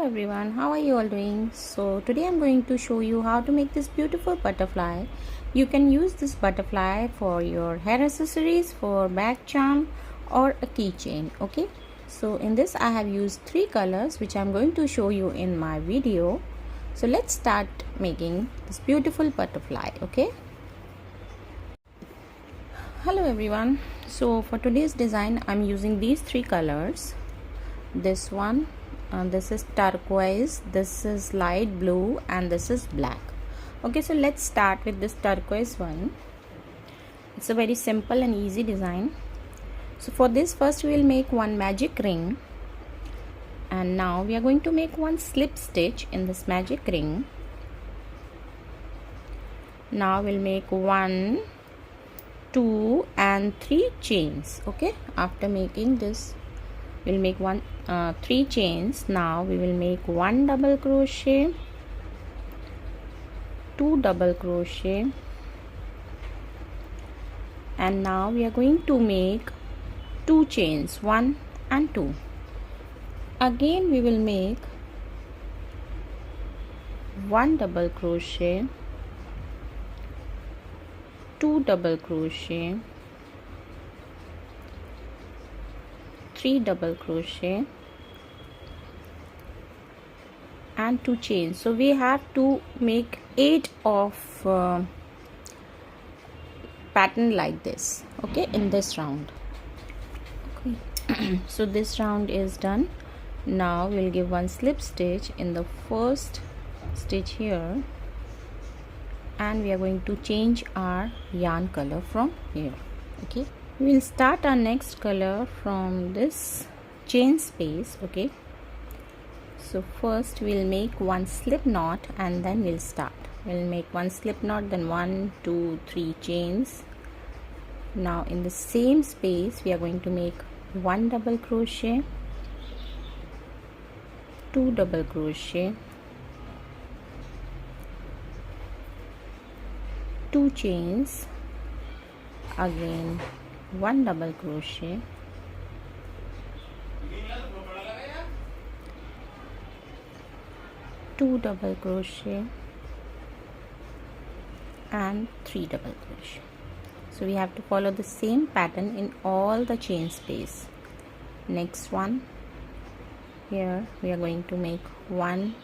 everyone, how are you all doing? So today I'm going to show you how to make this beautiful butterfly. You can use this butterfly for your hair accessories, for bag charm or a keychain. Okay, so in this I have used 3 colors which I'm going to show you in my video. So let's start making this beautiful butterfly. Okay, hello everyone. So for today's design I'm using these 3 colors. This one, this is turquoise, this is light blue, and this is black. Okay, so let's start with this turquoise one. It's a very simple and easy design. So for this, first we will make one magic ring, and now we are going to make one slip stitch in this magic ring. Now we'll make 1, 2 and 3 chains. Okay, after making this we'll make 3 chains. Now we will make 1 double crochet, 2 double crochet, and now we are going to make 2 chains, 1 and 2. Again we will make 1 double crochet, 2 double crochet, 3 double crochet and 2 chains. So we have to make 8 of pattern like this, okay, in this round. Okay. So this round is done. Now we'll give one slip stitch in the first stitch here, and we are going to change our yarn color from here. Okay, we'll start our next color from this chain space. Okay, so first we'll make one slip knot and then we'll start. We'll make one slip knot, then 1, 2, 3 chains. Now in the same space we are going to make 1 double crochet, 2 double crochet, 2 chains, again 1 double crochet, 2 double crochet and 3 double crochet. So we have to follow the same pattern in all the chain space. Next one, here we are going to make 1,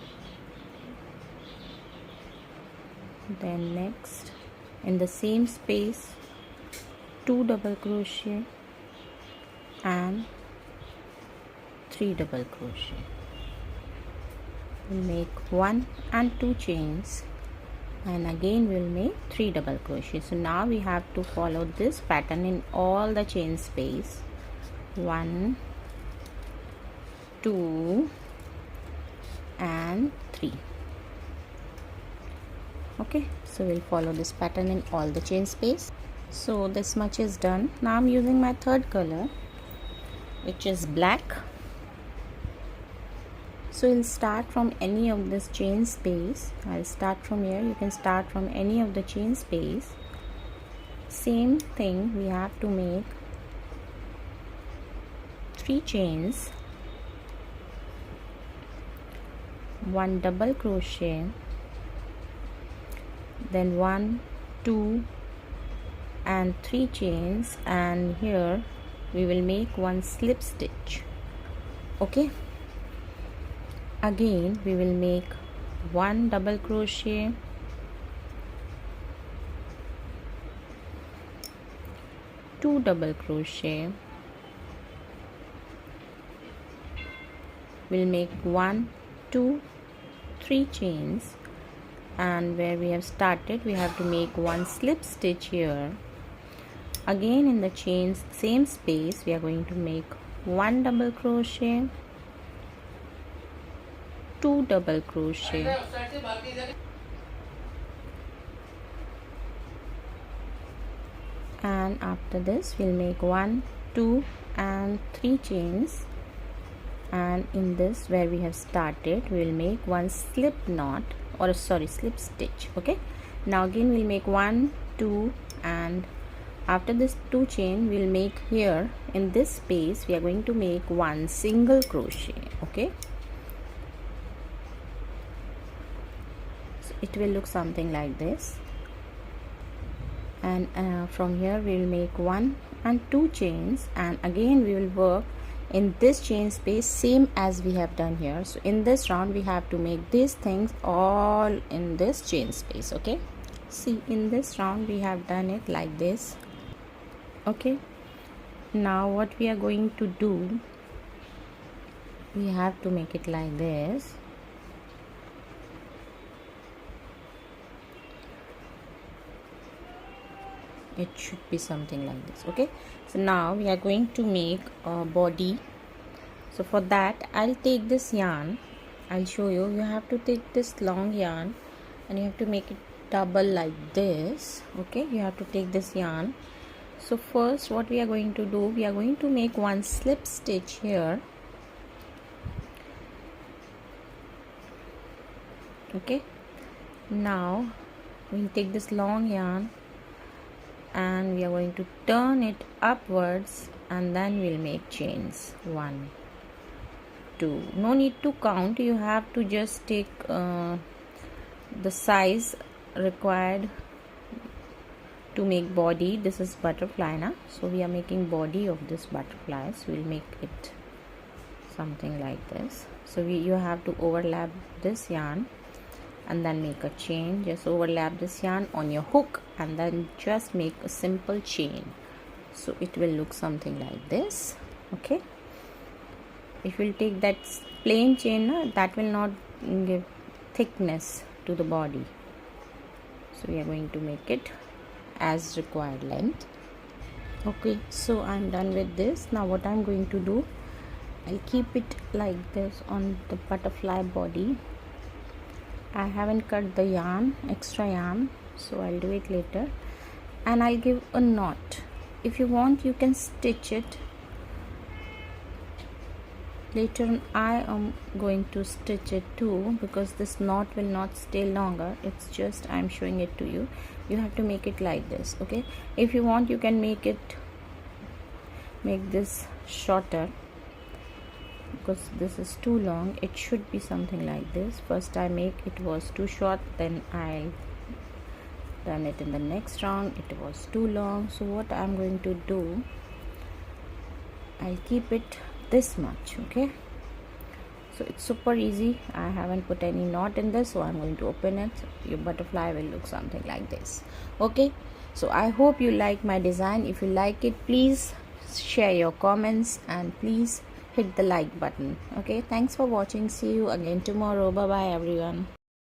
then next in the same space 2 double crochet and 3 double crochet. We'll make 1 and 2 chains, and again we'll make 3 double crochet. So now we have to follow this pattern in all the chain space. 1, 2 and 3. Okay, so we'll follow this pattern in all the chain space. So this much is done. Now I'm using my third color, which is black. So we'll start from any of this chain space. I'll start from here. You can start from any of the chain space. Same thing, we have to make 3 chains, 1 double crochet, then 1, 2 and 3 chains, and here we will make 1 slip stitch. Okay, again we will make 1 double crochet, 2 double crochet, we'll make 1, 2, 3 chains, and where we have started we have to make 1 slip stitch here. Again in the chains same space we are going to make 1 double crochet, 2 double crochet, and after this we'll make 1, 2 and 3 chains, and in this where we have started we will make 1 slip knot, or slip stitch. Okay, now again we'll make 1, 2, and after this 2 chain we'll make here in this space we are going to make 1 single crochet. Okay, So it will look something like this. And from here we will make 1 and 2 chains, and again we will work in this chain space same as we have done here. So in this round we have to make these things all in this chain space. Okay, see, in this round we have done it like this. Okay, now what we are going to do, we have to make it like this. It should be something like this. Okay, so now we are going to make a body. So for that I'll take this yarn. I'll show you. You have to take this long yarn and you have to make it double like this. Okay, you have to take this yarn. So first what we are going to do, we are going to make 1 slip stitch here. Okay, now we'll take this long yarn and we are going to turn it upwards, and then we'll make chains. 1, 2. No need to count, you have to just take the size required to make body. This is butterfly now, so we are making body of this butterfly, so we'll make it something like this. So you have to overlap this yarn and then make a chain. Just overlap this yarn on your hook and then just make a simple chain. So it will look something like this. Okay, if you take that plain chain, that will not give thickness to the body, so we are going to make it as required length. Okay, so I'm done with this. Now what I'm going to do, I'll keep it like this on the butterfly body. I haven't cut the yarn, extra yarn, so I'll do it later. And I'll give a knot. If you want, you can stitch it. Later on, I am going to stitch it too, because this knot will not stay longer. It's just I'm showing it to you. You have to make it like this. Okay, if you want, you can make this shorter, because this is too long. It should be something like this. First I make it was too short, then I done it in the next round, it was too long. So what I'm going to do, I'll keep it this much. Okay, so it's super easy. I haven't put any knot in this, so I'm going to open it. Your butterfly will look something like this. Okay, so I hope you like my design. If you like it, please share your comments and please hit the like button. Okay, thanks for watching. See you again tomorrow. Bye bye everyone.